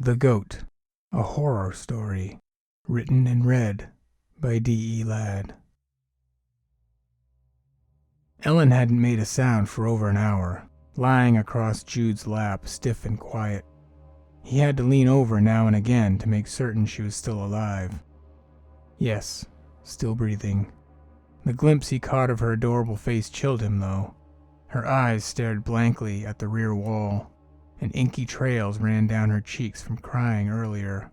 The Goat, a horror story, written and read by D.E. Ladd. Ellen hadn't made a sound for over an hour, lying across Jude's lap, stiff and quiet. He had to lean over now and again to make certain she was still alive. Yes, still breathing. The glimpse he caught of her adorable face chilled him, though. Her eyes stared blankly at the rear wall, and inky trails ran down her cheeks from crying earlier.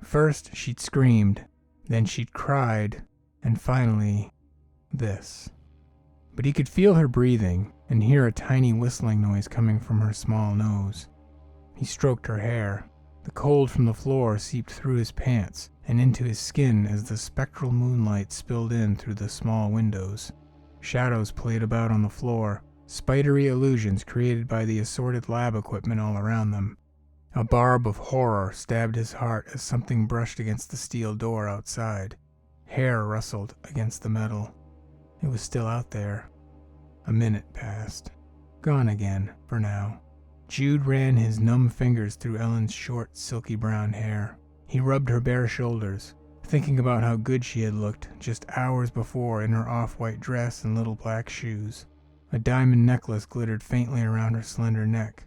First she'd screamed, then she'd cried, and finally, this. But he could feel her breathing and hear a tiny whistling noise coming from her small nose. He stroked her hair. The cold from the floor seeped through his pants and into his skin as the spectral moonlight spilled in through the small windows. Shadows played about on the floor, spidery illusions created by the assorted lab equipment all around them. A barb of horror stabbed his heart as something brushed against the steel door outside. Hair rustled against the metal. It was still out there. A minute passed. Gone again, for now. Jude ran his numb fingers through Ellen's short, silky brown hair. He rubbed her bare shoulders, thinking about how good she had looked just hours before in her off-white dress and little black shoes. A diamond necklace glittered faintly around her slender neck.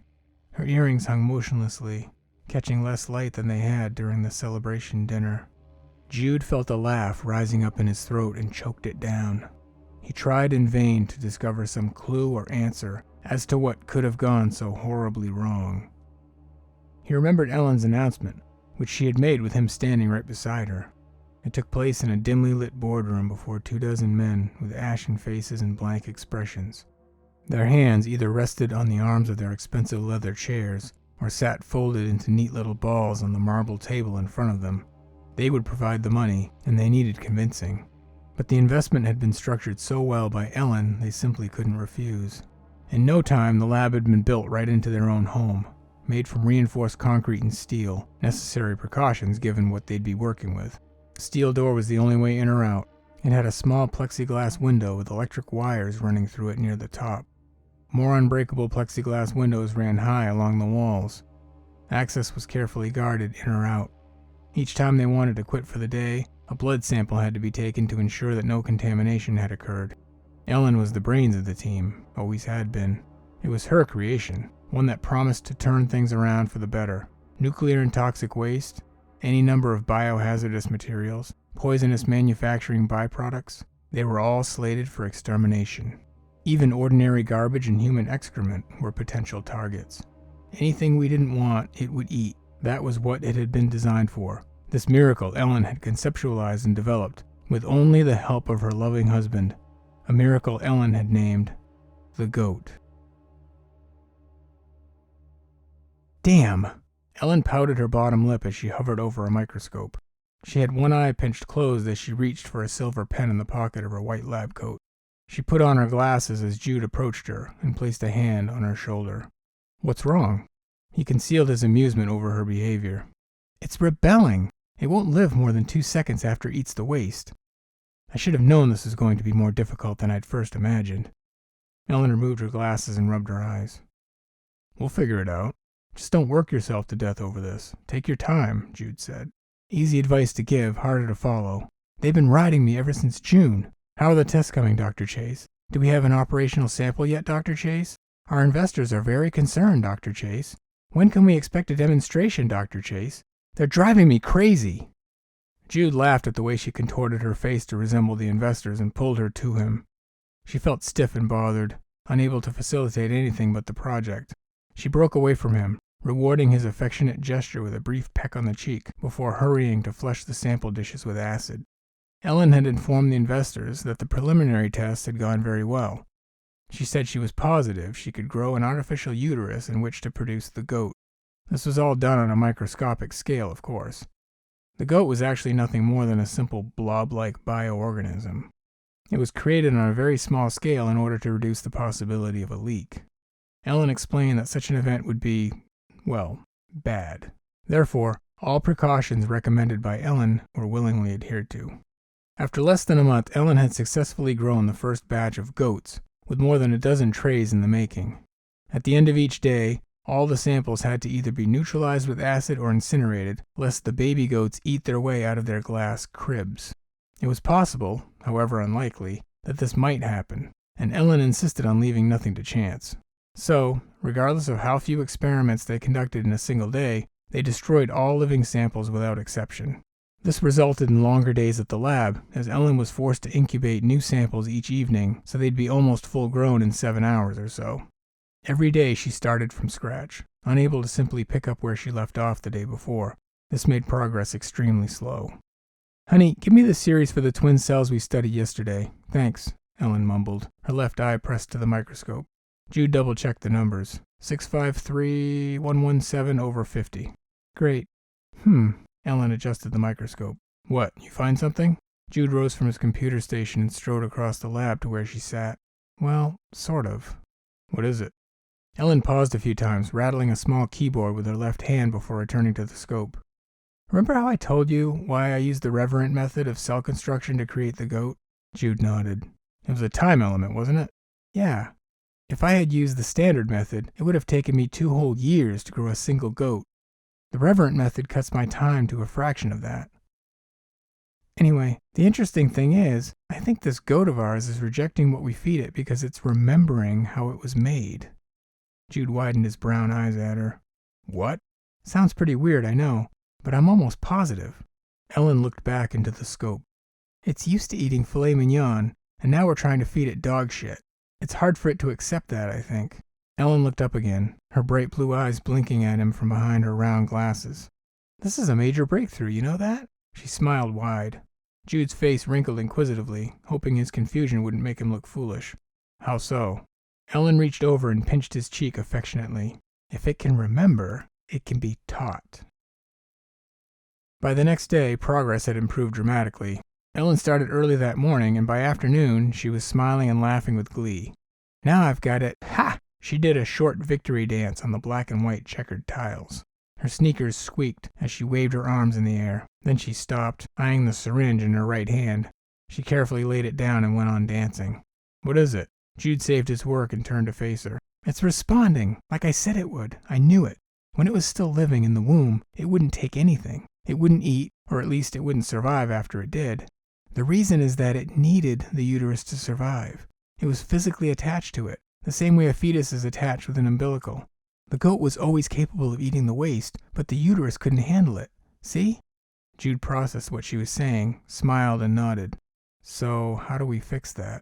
Her earrings hung motionlessly, catching less light than they had during the celebration dinner. Jude felt a laugh rising up in his throat and choked it down. He tried in vain to discover some clue or answer as to what could have gone so horribly wrong. He remembered Ellen's announcement, which she had made with him standing right beside her. It took place in a dimly lit boardroom before 24 men with ashen faces and blank expressions. Their hands either rested on the arms of their expensive leather chairs or sat folded into neat little balls on the marble table in front of them. They would provide the money, and they needed convincing. But the investment had been structured so well by Ellen they simply couldn't refuse. In no time the lab had been built right into their own home, made from reinforced concrete and steel, necessary precautions given what they'd be working with. The steel door was the only way in or out. It had a small plexiglass window with electric wires running through it near the top. More unbreakable plexiglass windows ran high along the walls. Access was carefully guarded in or out. Each time they wanted to quit for the day, a blood sample had to be taken to ensure that no contamination had occurred. Ellen was the brains of the team, always had been. It was her creation, one that promised to turn things around for the better. Nuclear and toxic waste, any number of biohazardous materials, poisonous manufacturing byproducts, they were all slated for extermination. Even ordinary garbage and human excrement were potential targets. Anything we didn't want, it would eat. That was what it had been designed for. This miracle Ellen had conceptualized and developed, with only the help of her loving husband. A miracle Ellen had named the Goat. Damn! Ellen pouted her bottom lip as she hovered over a microscope. She had one eye pinched closed as she reached for a silver pen in the pocket of her white lab coat. She put on her glasses as Jude approached her and placed a hand on her shoulder. What's wrong? He concealed his amusement over her behavior. It's rebelling. It won't live more than 2 seconds after it eats the waste. I should have known this was going to be more difficult than I'd first imagined. Ellen removed her glasses and rubbed her eyes. We'll figure it out. Just don't work yourself to death over this. Take your time, Jude said. Easy advice to give, harder to follow. They've been riding me ever since June. How are the tests coming, Dr. Chase? Do we have an operational sample yet, Dr. Chase? Our investors are very concerned, Dr. Chase. When can we expect a demonstration, Dr. Chase? They're driving me crazy. Jude laughed at the way she contorted her face to resemble the investors and pulled her to him. She felt stiff and bothered, unable to facilitate anything but the project. She broke away from him, rewarding his affectionate gesture with a brief peck on the cheek before hurrying to flush the sample dishes with acid. Ellen had informed the investors that the preliminary tests had gone very well. She said she was positive she could grow an artificial uterus in which to produce the goat. This was all done on a microscopic scale, of course. The goat was actually nothing more than a simple blob-like bioorganism. It was created on a very small scale in order to reduce the possibility of a leak. Ellen explained that such an event would be, well, bad. Therefore, all precautions recommended by Ellen were willingly adhered to. After less than a month, Ellen had successfully grown the first batch of goats, with more than a dozen trays in the making. At the end of each day, All the samples had to either be neutralized with acid or incinerated, lest the baby goats eat their way out of their glass cribs. It was possible, however unlikely, that this might happen, and Ellen insisted on leaving nothing to chance. So, regardless of how few experiments they conducted in a single day, they destroyed all living samples without exception. This resulted in longer days at the lab, as Ellen was forced to incubate new samples each evening, so they'd be almost full grown in 7 hours or so. Every day she started from scratch, unable to simply pick up where she left off the day before. This made progress extremely slow. "Honey, give me the series for the twin cells we studied yesterday. Thanks," Ellen mumbled, her left eye pressed to the microscope. Jude double-checked the numbers. 653,117/50. Great. Ellen adjusted the microscope. "What, you find something?" Jude rose from his computer station and strode across the lab to where she sat. "Well, sort of." "What is it?" Ellen paused a few times, rattling a small keyboard with her left hand before returning to the scope. "Remember how I told you why I used the reverent method of cell construction to create the goat?" Jude nodded. "It was a time element, wasn't it?" "Yeah. If I had used the standard method, it would have taken me 2 whole years to grow a single goat. The reverent method cuts my time to a fraction of that. Anyway, the interesting thing is, I think this goat of ours is rejecting what we feed it because it's remembering how it was made." Jude widened his brown eyes at her. "What?" "Sounds pretty weird, I know, but I'm almost positive." Ellen looked back into the scope. "It's used to eating filet mignon, and now we're trying to feed it dog shit. It's hard for it to accept that, I think." Ellen looked up again, her bright blue eyes blinking at him from behind her round glasses. "This is a major breakthrough, you know that?" She smiled wide. Jude's face wrinkled inquisitively, hoping his confusion wouldn't make him look foolish. "How so?" Ellen reached over and pinched his cheek affectionately. "If it can remember, it can be taught." By the next day, progress had improved dramatically. Ellen started early that morning, and by afternoon, she was smiling and laughing with glee. "Now I've got it. Ha!" She did a short victory dance on the black and white checkered tiles. Her sneakers squeaked as she waved her arms in the air. Then she stopped, eyeing the syringe in her right hand. She carefully laid it down and went on dancing. "What is it?" Jude saved his work and turned to face her. "It's responding, like I said it would. I knew it. When it was still living in the womb, it wouldn't take anything. It wouldn't eat, or at least it wouldn't survive after it did. The reason is that it needed the uterus to survive. It was physically attached to it, the same way a fetus is attached with an umbilical. The goat was always capable of eating the waste, but the uterus couldn't handle it. See?" Jude processed what she was saying, smiled, and nodded. "So, how do we fix that?"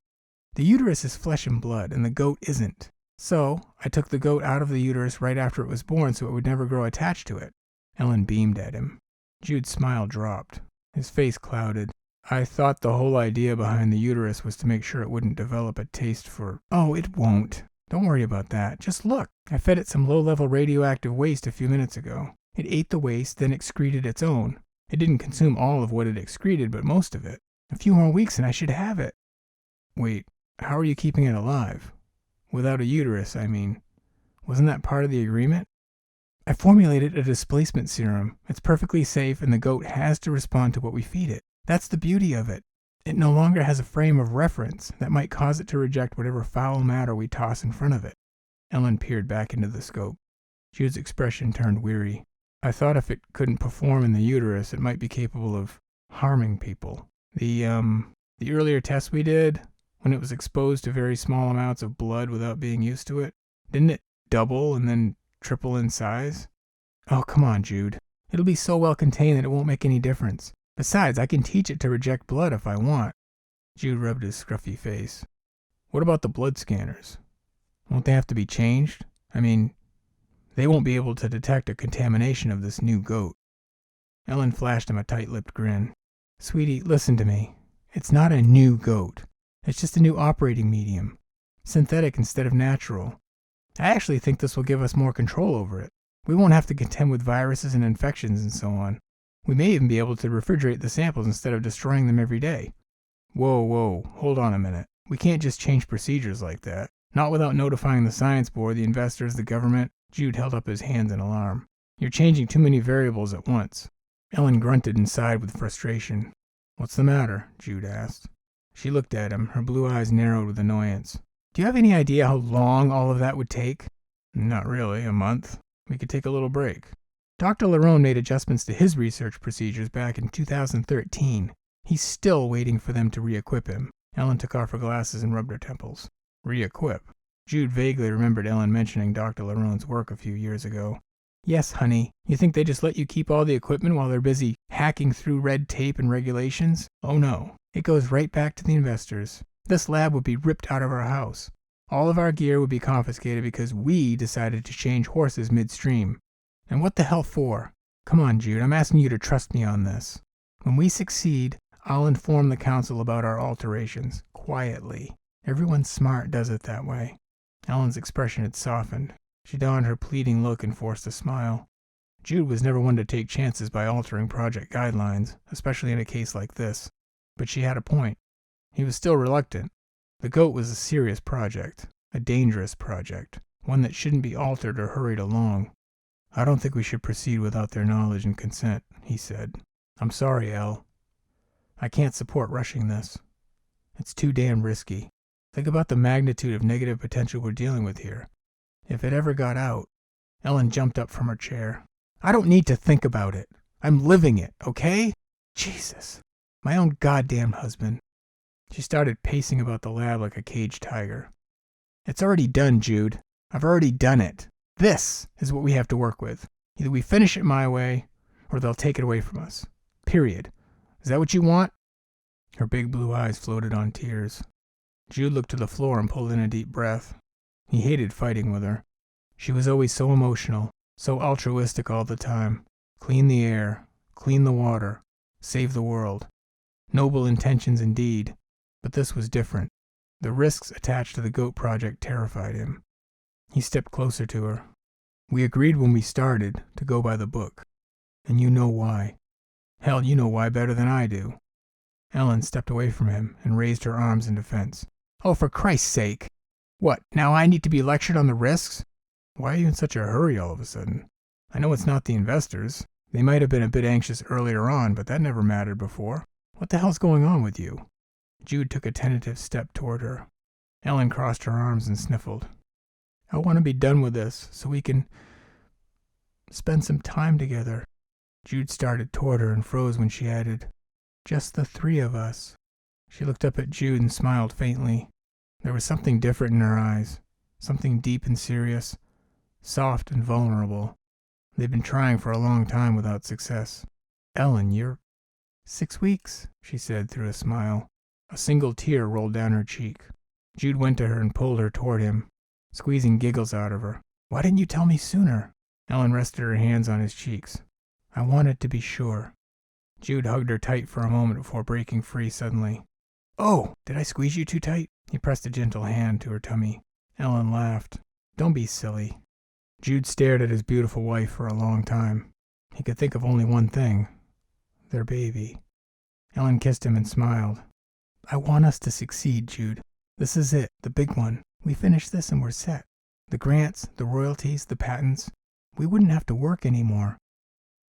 "The uterus is flesh and blood, and the goat isn't. So, I took the goat out of the uterus right after it was born so it would never grow attached to it." Ellen beamed at him. Jude's smile dropped. His face clouded. "I thought the whole idea behind the uterus was to make sure it wouldn't develop a taste for—" "Oh, it won't. Don't worry about that. Just look. I fed it some low-level radioactive waste a few minutes ago. It ate the waste, then excreted its own. It didn't consume all of what it excreted, but most of it. A few more weeks and I should have it." "Wait, how are you keeping it alive? Without a uterus, I mean. Wasn't that part of the agreement?" "I formulated a displacement serum. It's perfectly safe, and the goat has to respond to what we feed it. That's the beauty of it. It no longer has a frame of reference that might cause it to reject whatever foul matter we toss in front of it." Ellen peered back into the scope. Jude's expression turned weary. "I thought if it couldn't perform in the uterus, it might be capable of harming people. The earlier test we did, when it was exposed to very small amounts of blood without being used to it, didn't it double and then triple in size?" "Oh, come on, Jude. It'll be so well contained that it won't make any difference. Besides, I can teach it to reject blood if I want." Jude rubbed his scruffy face. "What about the blood scanners? Won't they have to be changed? I mean, they won't be able to detect a contamination of this new goat." Ellen flashed him a tight-lipped grin. "Sweetie, listen to me. It's not a new goat. It's just a new operating medium. Synthetic instead of natural. I actually think this will give us more control over it. We won't have to contend with viruses and infections and so on. We may even be able to refrigerate the samples instead of destroying them every day." Whoa, hold on a minute. We can't just change procedures like that. Not without notifying the science board, the investors, the government." Jude held up his hands in alarm. "You're changing too many variables at once." Ellen grunted and sighed with frustration. "What's the matter?" Jude asked. She looked at him, her blue eyes narrowed with annoyance. "Do you have any idea how long all of that would take?" Not really, a month. We could take a little break. Dr. Lerone made adjustments to his research procedures back in 2013. He's still waiting for them to re-equip him. Ellen took off her glasses and rubbed her temples. Re-equip? Jude vaguely remembered Ellen mentioning Dr. Lerone's work a few years ago. Yes, honey. You think they just let you keep all the equipment while they're busy hacking through red tape and regulations? Oh no. It goes right back to the investors. This lab would be ripped out of our house. All of our gear would be confiscated because we decided to change horses midstream. And what the hell for? Come on, Jude, I'm asking you to trust me on this. When we succeed, I'll inform the council about our alterations, quietly. Everyone smart does it that way. Ellen's expression had softened. She donned her pleading look and forced a smile. Jude was never one to take chances by altering project guidelines, especially in a case like this. But she had a point. He was still reluctant. The goat was a serious project, a dangerous project, one that shouldn't be altered or hurried along. I don't think we should proceed without their knowledge and consent, he said. I'm sorry, Elle. I can't support rushing this. It's too damn risky. Think about the magnitude of negative potential we're dealing with here. If it ever got out... Ellen jumped up from her chair. I don't need to think about it. I'm living it, okay? Jesus. My own goddamn husband. She started pacing about the lab like a caged tiger. It's already done, Jude. I've already done it. This is what we have to work with. Either we finish it my way, or they'll take it away from us. Period. Is that what you want? Her big blue eyes floated on tears. Jude looked to the floor and pulled in a deep breath. He hated fighting with her. She was always so emotional, so altruistic all the time. Clean the air, clean the water, save the world. Noble intentions indeed, but this was different. The risks attached to the goat project terrified him. He stepped closer to her. We agreed when we started to go by the book, and you know why. Hell, you know why better than I do. Ellen stepped away from him and raised her arms in defense. Oh, for Christ's sake! What, now I need to be lectured on the risks? Why are you in such a hurry all of a sudden? I know it's not the investors. They might have been a bit anxious earlier on, but that never mattered before. What the hell's going on with you? Jude took a tentative step toward her. Ellen crossed her arms and sniffled. I want to be done with this so we can spend some time together. Jude started toward her and froze when she added, just the three of us. She looked up at Jude and smiled faintly. There was something different in her eyes, something deep and serious, soft and vulnerable. They'd been trying for a long time without success. Ellen, you're 6 weeks, she said through a smile. A single tear rolled down her cheek. Jude went to her and pulled her toward him, squeezing giggles out of her. Why didn't you tell me sooner? Ellen rested her hands on his cheeks. I wanted to be sure. Jude hugged her tight for a moment before breaking free suddenly. Oh, did I squeeze you too tight? He pressed a gentle hand to her tummy. Ellen laughed. Don't be silly. Jude stared at his beautiful wife for a long time. He could think of only one thing. Their baby. Ellen kissed him and smiled. I want us to succeed, Jude. This is it, the big one. We finish this and we're set. The grants, the royalties, the patents. We wouldn't have to work anymore.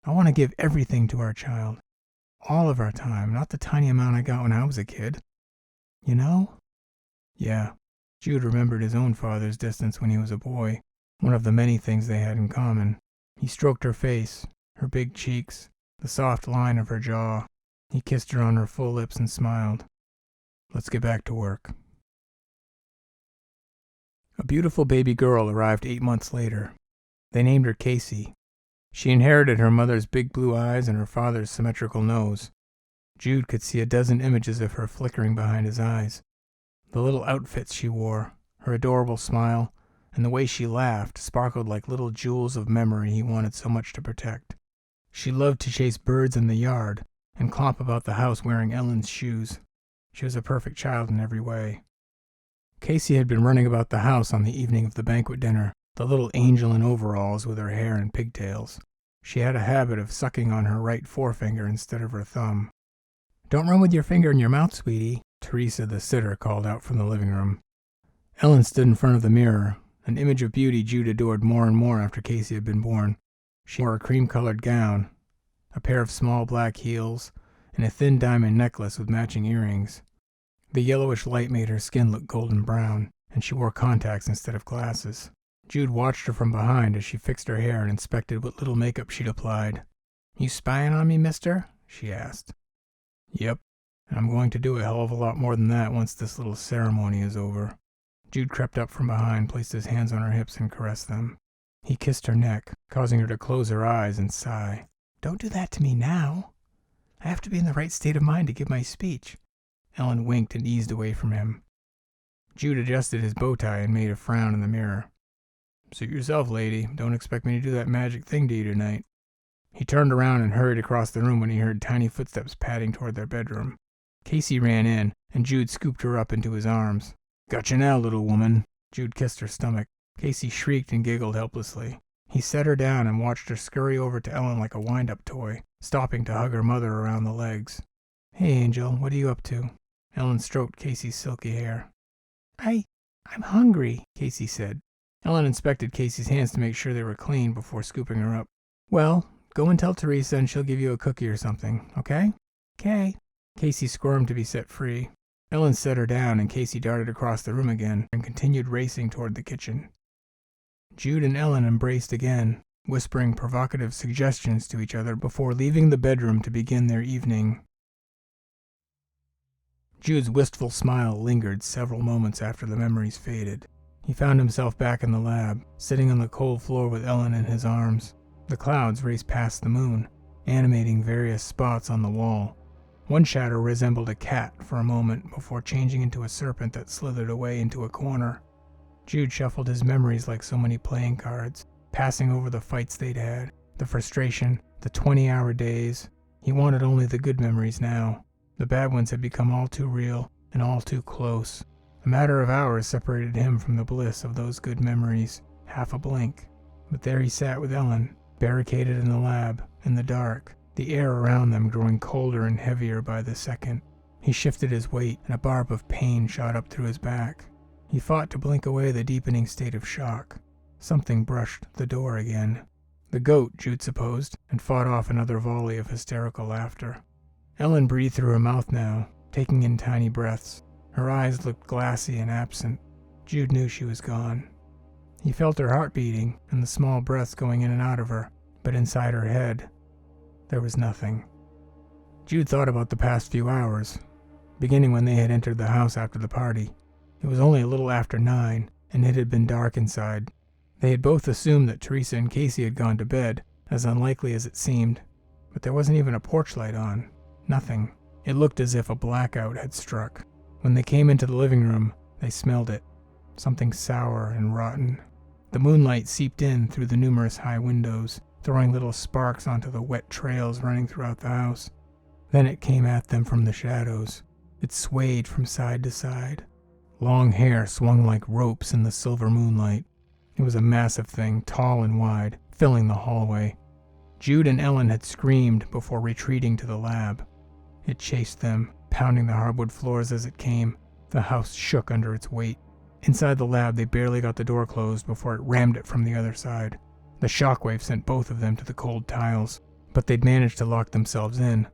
I want to give everything to our child. All of our time, not the tiny amount I got when I was a kid. You know? Yeah. Jude remembered his own father's distance when he was a boy, one of the many things they had in common. He stroked her face, her big cheeks, the soft line of her jaw. He kissed her on her full lips and smiled. Let's get back to work. A beautiful baby girl arrived 8 months later. They named her Casey. She inherited her mother's big blue eyes and her father's symmetrical nose. Jude could see a dozen images of her flickering behind his eyes. The little outfits she wore, her adorable smile, and the way she laughed sparkled like little jewels of memory he wanted so much to protect. She loved to chase birds in the yard and clomp about the house wearing Ellen's shoes. She was a perfect child in every way. Casey had been running about the house on the evening of the banquet dinner, the little angel in overalls with her hair in pigtails. She had a habit of sucking on her right forefinger instead of her thumb. Don't run with your finger in your mouth, sweetie, Teresa the sitter called out from the living room. Ellen stood in front of the mirror, an image of beauty Jude adored more and more after Casey had been born. She wore a cream-colored gown, a pair of small black heels, and a thin diamond necklace with matching earrings. The yellowish light made her skin look golden brown, and she wore contacts instead of glasses. Jude watched her from behind as she fixed her hair and inspected what little makeup she'd applied. "You spying on me, mister?" she asked. "Yep, and I'm going to do a hell of a lot more than that once this little ceremony is over." Jude crept up from behind, placed his hands on her hips and caressed them. He kissed her neck, causing her to close her eyes and sigh. "Don't do that to me now. I have to be in the right state of mind to give my speech." Ellen winked and eased away from him. Jude adjusted his bow tie and made a frown in the mirror. "Suit yourself, lady. Don't expect me to do that magic thing to you tonight." He turned around and hurried across the room when he heard tiny footsteps padding toward their bedroom. Casey ran in, and Jude scooped her up into his arms. "Gotcha now, little woman." Jude kissed her stomach. Casey shrieked and giggled helplessly. He set her down and watched her scurry over to Ellen like a wind-up toy, stopping to hug her mother around the legs. "Hey, Angel, what are you up to?" Ellen stroked Casey's silky hair. I'm hungry," Casey said. Ellen inspected Casey's hands to make sure they were clean before scooping her up. "Well, go and tell Teresa and she'll give you a cookie or something, okay?" "'Kay." Casey squirmed to be set free. Ellen set her down and Casey darted across the room again and continued racing toward the kitchen. Jude and Ellen embraced again, whispering provocative suggestions to each other before leaving the bedroom to begin their evening. Jude's wistful smile lingered several moments after the memories faded. He found himself back in the lab, sitting on the cold floor with Ellen in his arms. The clouds raced past the moon, animating various spots on the wall. One shadow resembled a cat for a moment before changing into a serpent that slithered away into a corner. Jude shuffled his memories like so many playing cards, passing over the fights they'd had, the frustration, the 20-hour days. He wanted only the good memories now. The bad ones had become all too real and all too close. A matter of hours separated him from the bliss of those good memories, half a blink. But there he sat with Ellen, barricaded in the lab, in the dark, the air around them growing colder and heavier by the second. He shifted his weight, and a barb of pain shot up through his back. He fought to blink away the deepening state of shock. Something brushed the door again. The goat, Jude supposed, and fought off another volley of hysterical laughter. Ellen breathed through her mouth now, taking in tiny breaths. Her eyes looked glassy and absent. Jude knew she was gone. He felt her heart beating and the small breaths going in and out of her, but inside her head, there was nothing. Jude thought about the past few hours, beginning when they had entered the house after the party. It was only a little after 9, and it had been dark inside. They had both assumed that Teresa and Casey had gone to bed, as unlikely as it seemed, but there wasn't even a porch light on. Nothing. It looked as if a blackout had struck. When they came into the living room, they smelled it. Something sour and rotten. The moonlight seeped in through the numerous high windows, throwing little sparks onto the wet trails running throughout the house. Then it came at them from the shadows. It swayed from side to side. Long hair swung like ropes in the silver moonlight. It was a massive thing, tall and wide, filling the hallway. Jude and Ellen had screamed before retreating to the lab. It chased them, pounding the hardwood floors as it came. The house shook under its weight. Inside the lab, they barely got the door closed before it rammed it from the other side. The shockwave sent both of them to the cold tiles, but they'd managed to lock themselves in.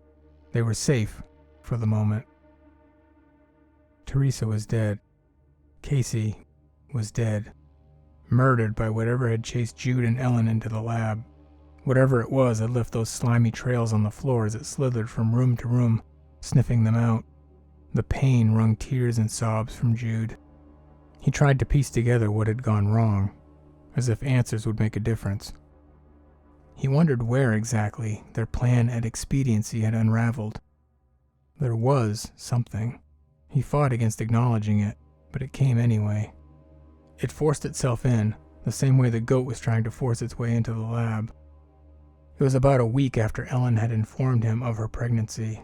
They were safe, for the moment. Teresa was dead. Casey was dead. Murdered by whatever had chased Jude and Ellen into the lab. Whatever it was had left those slimy trails on the floor as it slithered from room to room, sniffing them out. The pain wrung tears and sobs from Jude. He tried to piece together what had gone wrong, as if answers would make a difference. He wondered where exactly their plan at expediency had unraveled. There was something. He fought against acknowledging it, but it came anyway. It forced itself in, the same way the goat was trying to force its way into the lab. It was about a week after Ellen had informed him of her pregnancy.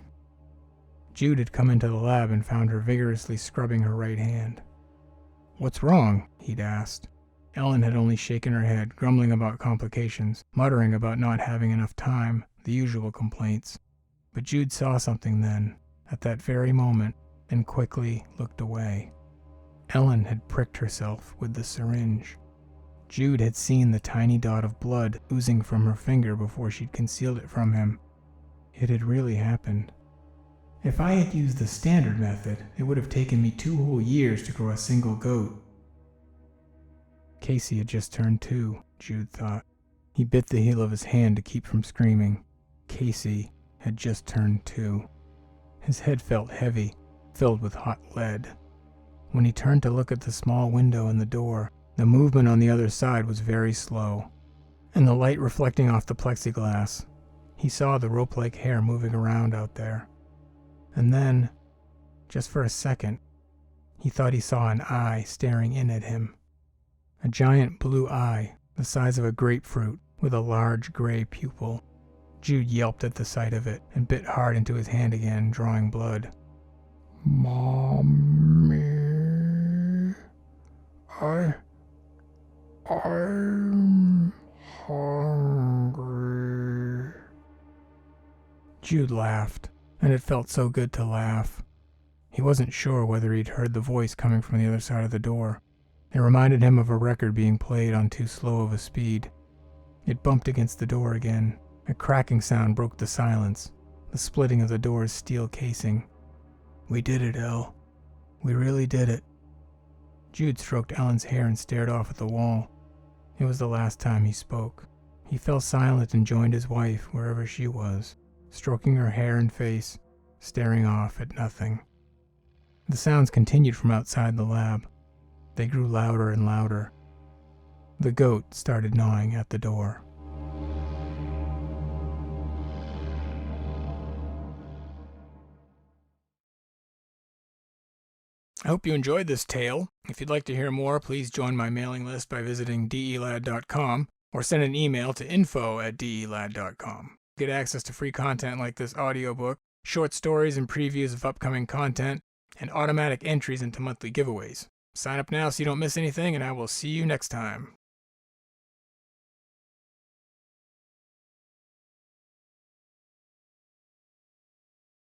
Jude had come into the lab and found her vigorously scrubbing her right hand. "What's wrong?" he'd asked. Ellen had only shaken her head, grumbling about complications, muttering about not having enough time, the usual complaints. But Jude saw something then, at that very moment, and quickly looked away. Ellen had pricked herself with the syringe. Jude had seen the tiny dot of blood oozing from her finger before she'd concealed it from him. It had really happened. If I had used the standard method, it would have taken me 2 whole years to grow a single goat. Casey had just turned 2, Jude thought. He bit the heel of his hand to keep from screaming. Casey had just turned 2. His head felt heavy, filled with hot lead. When he turned to look at the small window in the door, the movement on the other side was very slow, and the light reflecting off the plexiglass, he saw the rope-like hair moving around out there. And then, just for a second, he thought he saw an eye staring in at him. A giant blue eye, the size of a grapefruit, with a large gray pupil. Jude yelped at the sight of it and bit hard into his hand again, drawing blood. "Mommy, I'm hungry." Jude laughed, and it felt so good to laugh. He wasn't sure whether he'd heard the voice coming from the other side of the door. It reminded him of a record being played on too slow of a speed. It bumped against the door again. A cracking sound broke the silence, the splitting of the door's steel casing. "We did it, Elle. We really did it." Jude stroked Ellen's hair and stared off at the wall. It was the last time he spoke. He fell silent and joined his wife wherever she was, stroking her hair and face, staring off at nothing. The sounds continued from outside the lab. They grew louder and louder. The goat started gnawing at the door. I hope you enjoyed this tale. If you'd like to hear more, please join my mailing list by visiting delad.com or send an email to info@delad.com. Get access to free content like this audiobook, short stories and previews of upcoming content, and automatic entries into monthly giveaways. Sign up now so you don't miss anything, and I will see you next time.